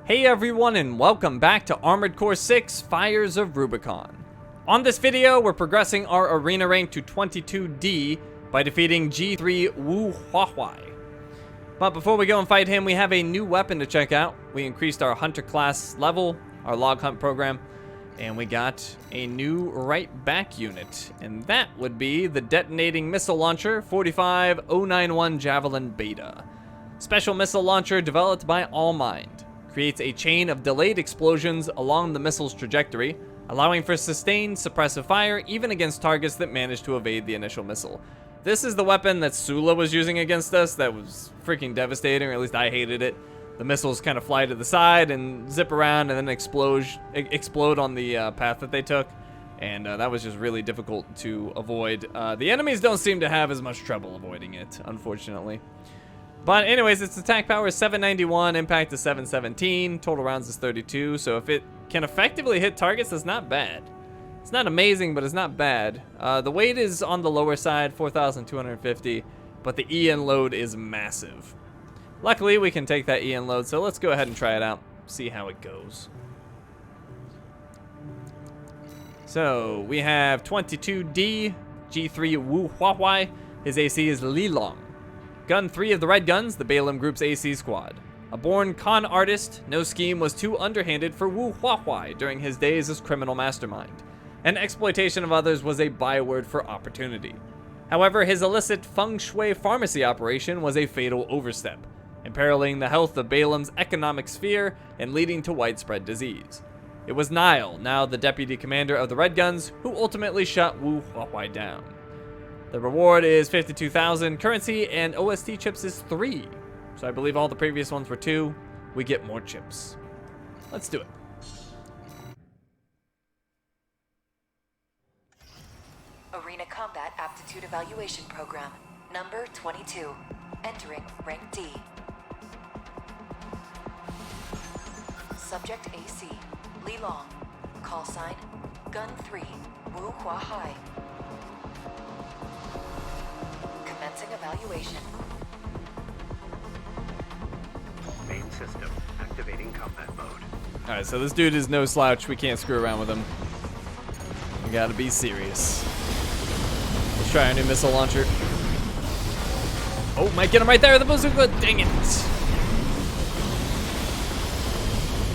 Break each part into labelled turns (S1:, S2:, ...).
S1: Hey everyone, and welcome back to Armored Core 6 Fires of Rubicon. On this video, we're progressing our arena rank to 22D by defeating G3 Wu Huahai. But before we go and fight him, we have a new weapon to check out. We increased our hunter class level, our log hunt program, and we got a new right back unit, and that would be the detonating missile launcher 45091 Javelin Beta. Special missile launcher developed by Allmind. Creates a chain of delayed explosions along the missile's trajectory, allowing for sustained suppressive fire even against targets that manage to evade the initial missile. This is the weapon that Sula was using against us that was freaking devastating, or at least I hated it. The missiles kind of fly to the side and zip around and then explode on the path that they took, and that was just really difficult to avoid. The enemies don't seem to have as much trouble avoiding it, unfortunately. But anyways, its attack power is 791, impact is 717, total rounds is 32, so if it can effectively hit targets, that's not bad. It's not amazing, but it's not bad. The weight is on the lower side, 4,250, but the EN load is massive. Luckily, we can take that EN load, so let's go ahead and try it out, see how it goes. So, we have 22D, G3 Wu Huahai. His AC is Li Long. Gun 3 of the Red Guns, the Balaam Group's AC squad. A born con artist, no scheme was too underhanded for Wu Huahai during his days as criminal mastermind, and exploitation of others was a byword for opportunity. However, his illicit feng shui pharmacy operation was a fatal overstep, imperiling the health of Balaam's economic sphere and leading to widespread disease. It was Nile, now the deputy commander of the Red Guns, who ultimately shot Wu Huahai down. The reward is 52,000 currency, and OST chips is 3. So I believe all the previous ones were 2. We get more chips. Let's do it.
S2: Arena Combat Aptitude Evaluation Program, number 22. Entering rank D. Subject AC, Li Long. Call sign, Gun 3, Wu Huahai. Commencing evaluation.
S3: Main system activating combat mode.
S1: Alright, so this dude is no slouch. We can't screw around with him. We gotta be serious. Let's try our new missile launcher. Oh, might get him right there with the bazooka. Dang it.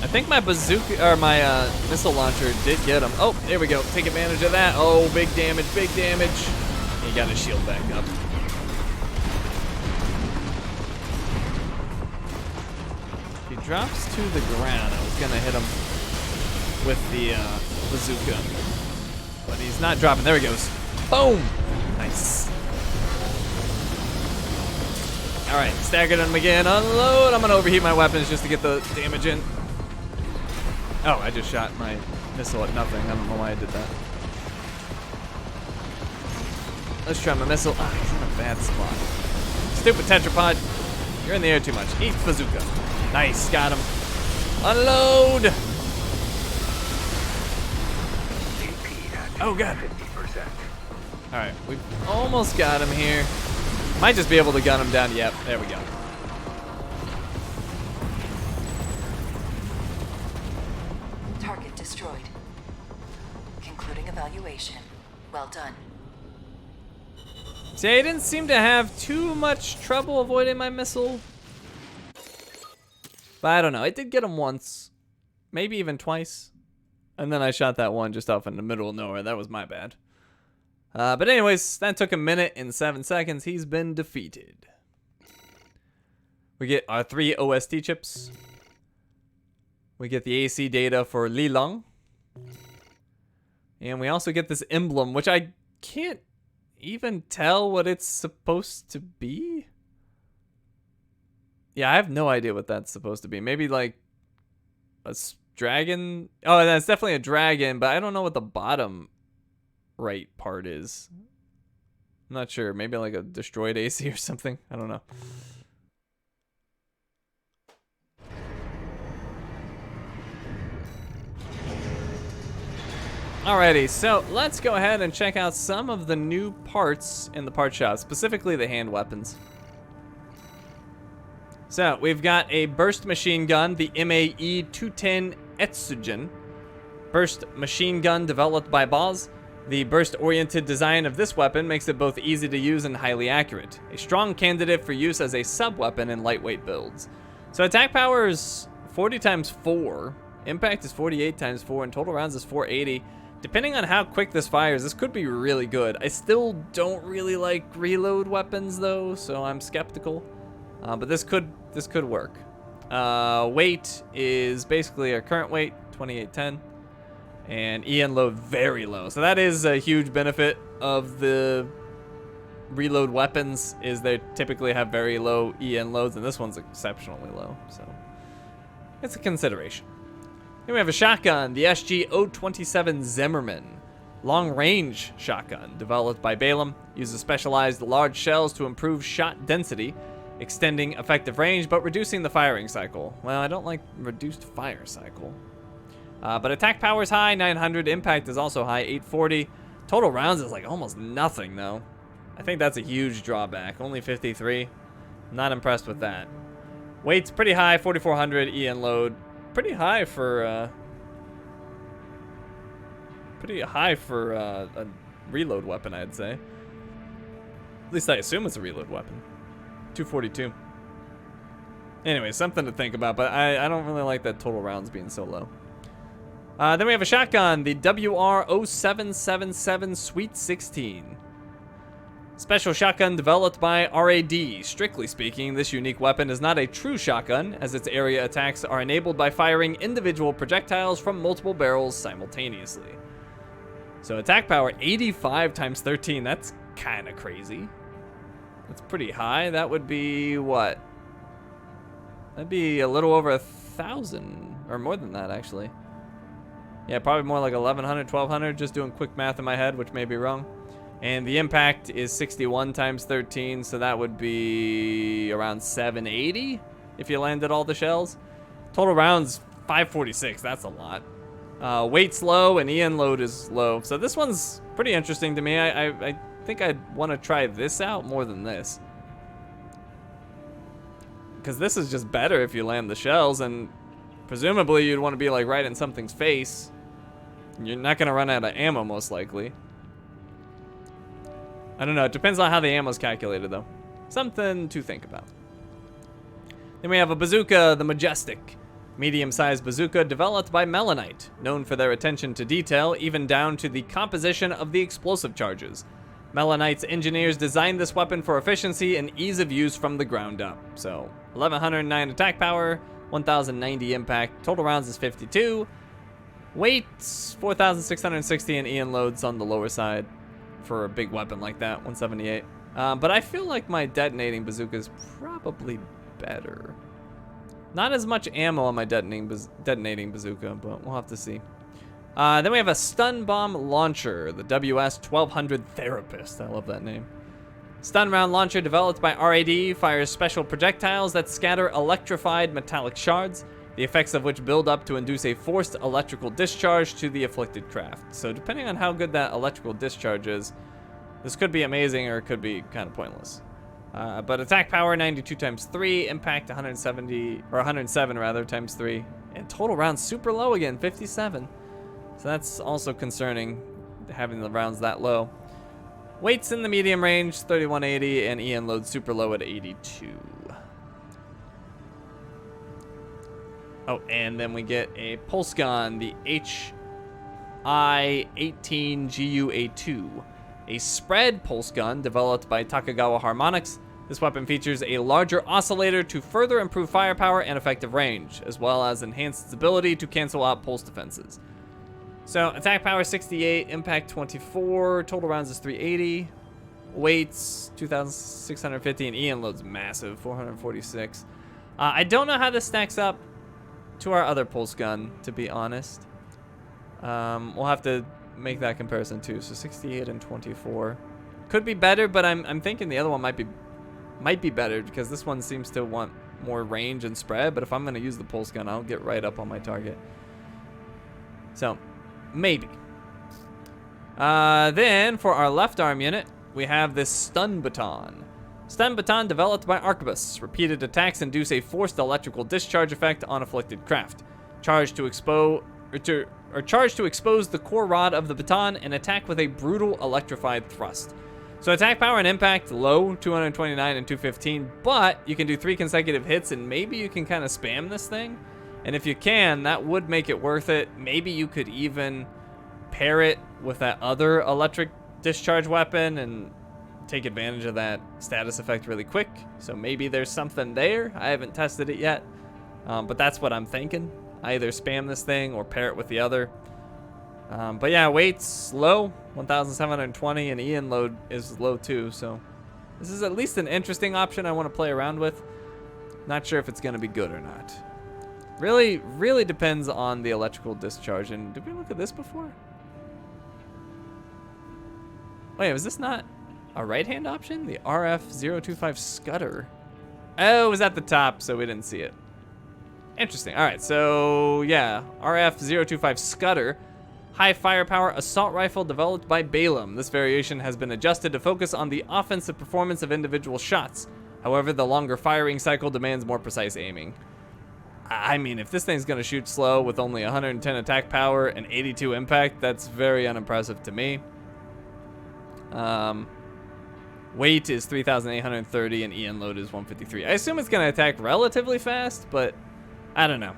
S1: I think my bazooka, or my missile launcher did get him. Oh, there we go. Take advantage of that. Oh, big damage, big damage. He got his shield back up. Drops to the ground. I was gonna hit him with the bazooka, but he's not dropping. There he goes. Boom! Nice. All right, staggered him again. Unload. I'm gonna overheat my weapons just to get the damage in. Oh, I just shot my missile at nothing. I don't know why I did that. Let's try my missile. Ah, he's in a bad spot. Stupid tetrapod. You're in the air too much. Eat bazooka. Nice, got him. Unload! Oh, God.
S3: 50%.
S1: Alright, we almost got him here. Might just be able to gun him down. Yep, there we go.
S2: Target destroyed. Concluding evaluation. Well done.
S1: See, I didn't seem to have too much trouble avoiding my missile. But I don't know. It did get him once. Maybe even twice. And then I shot that one just off in the middle of nowhere. That was my bad. But anyways, that took a minute and 7 seconds. He's been defeated. We get our 3 OST chips. We get the AC data for Li Long. And we also get this emblem, which I can't even tell what it's supposed to be. Yeah, I have no idea what that's supposed to be. Maybe like a dragon. Oh, that's definitely a dragon, but I don't know what the bottom right part is. I'm not sure. Maybe like a destroyed AC or something. I don't know. Alrighty, so let's go ahead and check out some of the new parts in the part shop, specifically the hand weapons. So we've got a burst machine gun, the MAE-210 Etsugen. Burst machine gun developed by Boz. The burst-oriented design of this weapon makes it both easy to use and highly accurate. A strong candidate for use as a sub-weapon in lightweight builds. So attack power is 40 times 4. Impact is 48 times 4, and total rounds is 480. Depending on how quick this fires, this could be really good. I still don't really like reload weapons though, so I'm skeptical. But this could work. Weight is basically our current weight, 2810. And EN load very low. So that is a huge benefit of the reload weapons, is they typically have very low EN loads, and this one's exceptionally low. So it's a consideration. Then we have a shotgun, the SG-027 Zimmerman. Long-range shotgun, developed by Balaam, uses specialized large shells to improve shot density, extending effective range, but reducing the firing cycle. Well, I don't like reduced fire cycle. But attack power is high, 900. Impact is also high, 840. Total rounds is like almost nothing, though. I think that's a huge drawback. Only 53. Not impressed with that. Weight's pretty high, 4,400. EN load, pretty high for a reload weapon, I'd say. At least I assume it's a reload weapon. 242. Anyway, something to think about, but I don't really like that total rounds being so low. Then we have a shotgun, the WR-0777 Sweet 16. Special shotgun developed by RAD. Strictly speaking, this unique weapon is not a true shotgun, as its area attacks are enabled by firing individual projectiles from multiple barrels simultaneously. So attack power, 85 times 13. That's kind of crazy. That's pretty high. That would be what? That'd be a little over 1,000, or more than that, actually. Yeah, probably more like 1,100, 1,200, just doing quick math in my head, which may be wrong. And the impact is 61 times 13, so that would be around 780 if you landed all the shells. Total rounds, 546, that's a lot. Weight's low and EN load is low, so this one's pretty interesting to me. I think I'd want to try this out more than this. Because this is just better if you land the shells, and presumably you'd want to be like right in something's face. You're not going to run out of ammo, most likely. I don't know. It depends on how the ammo's calculated, though. Something to think about. Then we have a bazooka, the Majestic. Medium-sized bazooka developed by Melanite, known for their attention to detail, even down to the composition of the explosive charges. Melanite's engineers designed this weapon for efficiency and ease of use from the ground up. So, 1,109 attack power, 1,090 impact, total rounds is 52. Weight, 4,660, and EN loads on the lower side for a big weapon like that, 178. But I feel like my detonating bazooka is probably better. Not as much ammo on my detonating bazooka, but we'll have to see. Then we have a stun bomb launcher, the WS-1200 Therapist. I love that name. Stun round launcher developed by RAD fires special projectiles that scatter electrified metallic shards, the effects of which build up to induce a forced electrical discharge to the afflicted craft. So depending on how good that electrical discharge is, this could be amazing or it could be kind of pointless. But attack power 92 times 3, impact 170 or 107 rather times 3, and total rounds super low again, 57. So that's also concerning, having the rounds that low. Weights in the medium range, 3180, and EN load super low at 82. Oh, and then we get a pulse gun, the HI-18GUA2, a spread pulse gun developed by Takagawa Harmonix. This weapon features a larger oscillator to further improve firepower and effective range, as well as enhance its ability to cancel out pulse defenses. So, attack power 68, impact 24, total rounds is 380, weights 2,650, and EN load's massive, 446. I don't know how this stacks up to our other pulse gun, to be honest. We'll have to make that comparison too. So 68 and 24 could be better, but I'm thinking the other one might be better because this one seems to want more range and spread. But if I'm going to use the pulse gun, I'll get right up on my target. So maybe. Then for our left arm unit, we have this stun baton. Stun baton developed by Arquebus. Repeated attacks induce a forced electrical discharge effect on afflicted craft. Charged to expose the core rod of the baton and attack with a brutal electrified thrust. So attack power and impact low, 229 and 215, but you can do 3 consecutive hits and maybe you can kind of spam this thing. And if you can, that would make it worth it. Maybe you could even pair it with that other electric discharge weapon and take advantage of that status effect really quick. So maybe there's something there. I haven't tested it yet, but that's what I'm thinking. I either spam this thing or pair it with the other. But yeah, weight's low, 1,720, and Ian load is low too. So this is at least an interesting option I want to play around with. Not sure if it's going to be good or not. Really depends on the electrical discharge. And did we look at this before? Wait, was this not a right-hand option? The RF-025 Scudder. Oh, it was at the top, so we didn't see it. Interesting. All right, so yeah, RF-025 Scudder. High firepower assault rifle developed by Balaam. This variation has been adjusted to focus on the offensive performance of individual shots. However, the longer firing cycle demands more precise aiming. I mean, if this thing's gonna shoot slow with only 110 attack power and 82 impact, that's very unimpressive to me. Weight is 3,830 and EN load is 153. I assume it's gonna attack relatively fast, but I don't know.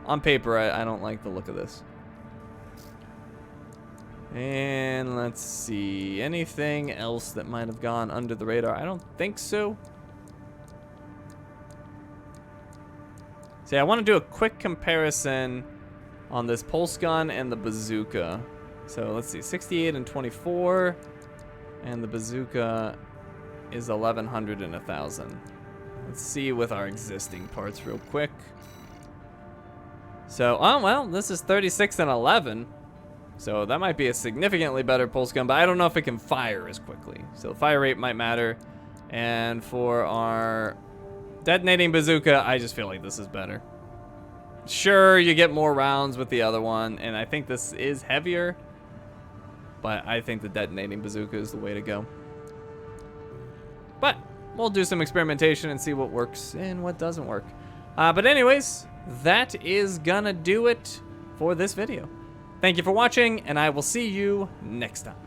S1: On paper, I don't like the look of this. And let's see, anything else that might have gone under the radar? I don't think so. See, I want to do a quick comparison on this pulse gun and the bazooka. So let's see, 68 and 24, and the bazooka is 1,100 and 1,000. Let's see with our existing parts real quick. So, oh well, this is 36 and 11. So that might be a significantly better pulse gun, but I don't know if it can fire as quickly. So the fire rate might matter. And for our detonating bazooka, I just feel like this is better. Sure, you get more rounds with the other one, and I think this is heavier, but I think the detonating bazooka is the way to go. But we'll do some experimentation and see what works and what doesn't work. But anyways, that is gonna do it for this video. Thank you for watching, and I will see you next time.